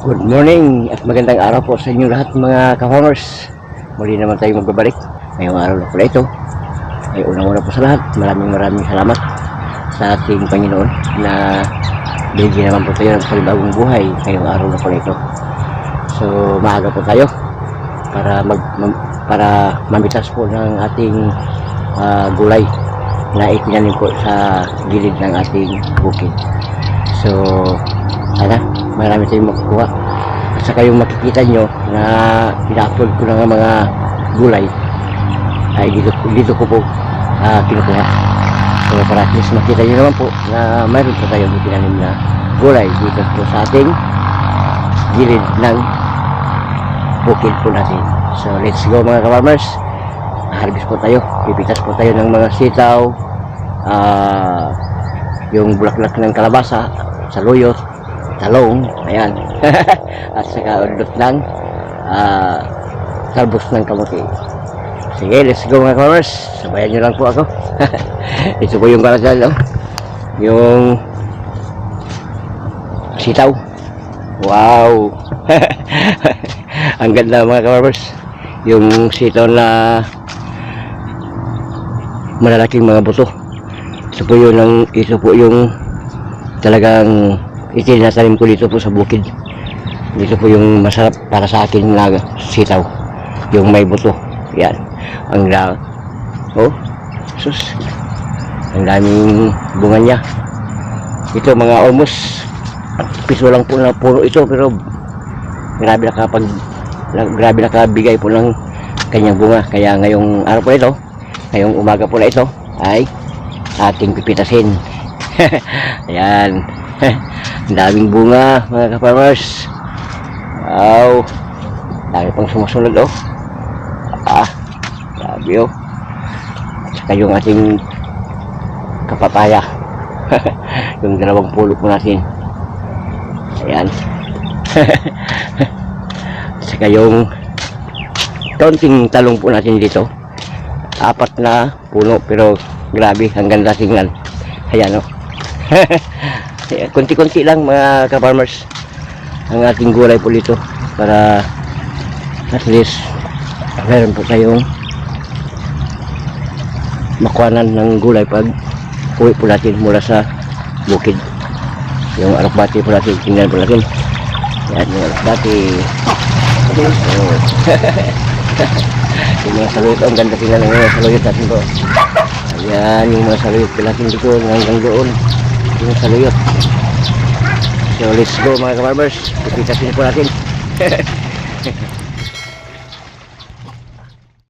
Good morning at magandang araw po sa inyo lahat mga ka-farmers. Muli naman tayo magbabalik ngayong araw na po ito. Ay unang-una po sa lahat, maraming salamat sa ating Panginoon na bigyan naman po tayo ng panibagong buhay ngayong araw na po ito. So maaga po tayo para mamitas po ng ating gulay na itinanim po sa gilid ng ating bukid. So marami tayong makukuha at saka yung makikita nyo na ina-upload ko ng mga gulay ay dito ko po kinukuha. So para at least makita nyo naman po na mayroon po tayong itinanim na gulay dito po sa ating gilid ng bukid po natin. So let's go mga ka-farmers, harvest po tayo, pipitas po tayo ng mga sitaw, yung bulaklak ng kalabasa, saluyot, talong, ayan. At saka udot ng talbos ng kamuti. Sige, let's go mga farmers, sabayan nyo lang po ako. Ito po yung kalasal, yung sitaw. Wow. Ang ganda mga farmers, yung sitaw na malalaking mga buto. Ito po yung talagang itinatanim ko dito po sa bukid. Dito po yung masarap para sa akin na sitaw, yung may buto. Yan, ang dami. Oh, sus, ang daming bunga niya. Ito mga almost piso lang po na puno ito, pero grabe nakabigay po ng kanyang bunga. Kaya ngayong araw po ito, ngayong umaga po na ito ay ating pipitasin. Ayan. Ang daming bunga mga ka-farmers. Wow, dami pang sumusunod grabe at saka yung ating kapapaya. Yung dalawang pulo po natin, ayan. At saka yung kaunting talong po natin dito, 4 na puno, pero grabe, ang ganda tingnan. Ayan konti-konti lang mga ka-farmers ang ating gulay po dito, para at least meron po tayong makuhanan ng gulay pag uwi po natin mula sa bukid. Yung alokbati po natin, tingnan po natin. Yan yung alokbati. Yung mga saluyot, ang ganda tingnan ng mga saluyot natin po. Ayan yung mga saluyot po natin dito hanggang doon, yung saluyot. So let's go mga ka-farmers, pipitasin po natin.